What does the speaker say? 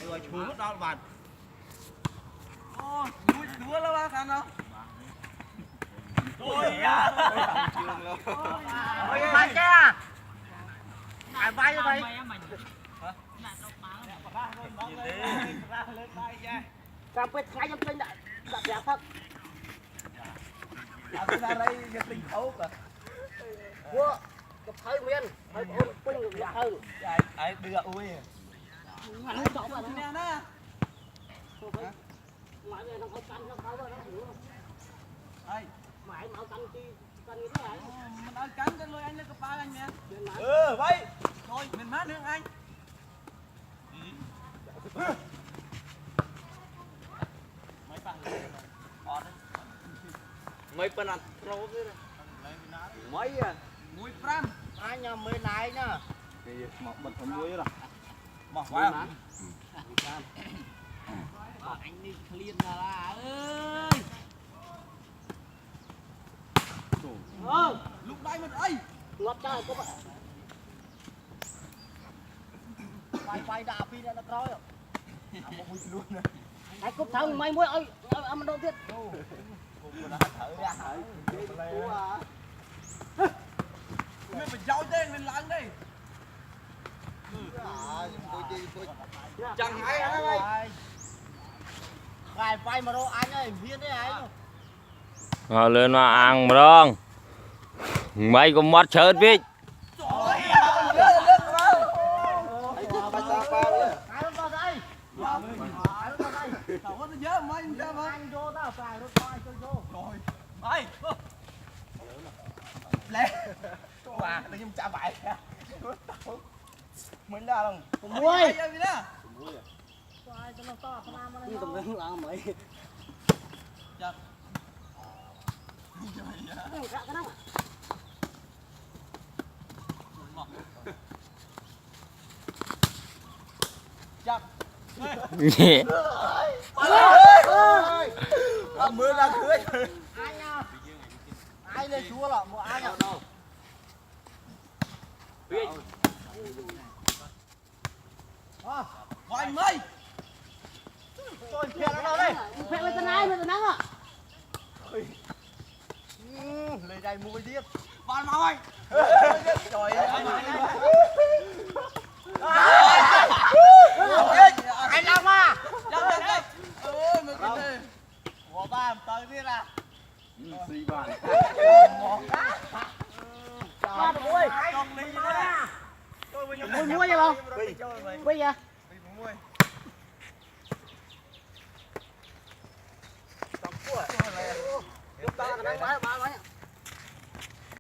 rồi chú đó bạn Ôi, đuối lắm anh không? ôi ya ôi bạn kia ai bay cho thầy cam kết ngay trong kênh đã đẹp thật Ra đây giờ tình khấu cả. vua cái thời nguyên thời ôn quỳnh được thời Ai đưa ui. ngắn chó mà Nè đó. mãi về nó không cắn nó khâu rồi nó hiểu không Ai, mãi máu cắn chi cắn như thế này mình nói cắn cái lôi anh lên cấp ba anh nè. ừ vậy Thôi, mình mát nước anh. mấy phần ăn trâu thế mấy à Mùi pram. anh nhà mấy này nhá Một bật thầm muối rồi. Bỏ quá vào. anh đi clean là ơi Lúc đây mình ơi. ngọt trời các bạn quay quay đạp đi ra nó coi rồi Một mùi luôn nè. anh cúp thằng mày muối ơi ăn đâu thiết Mình phải giao tên lên láng đây. chẳng hay ơi gài quay mà đâu anh ơi viên đấy anh lên mà ăn mà đong mấy con mắt chết biết anh vô tao phải rồi coi cho vô Rồi. Ơi. Lẹ. Wow, tự nhiên trả bại. Mình ra không? muối Ai vậy đó? coi cho nó to nó làm nó tầm đứng là mấy Chặt. cái đó Chặt. Mưa ra cưới. ai nha ai lên chúa là một ai nhỉ Gọi anh ơi. tôi phèn nó đâu đây phèn lên tên nắng à Lời đây mua điếc. Vào mau ơi. Trời ơi. anh làm à Dắt. Ôi mày cái gì? của ba tới biết là Xì bàn. ba muối Con ly đó. muối muối vậy không bây giờ Muối. chúng ta đang bán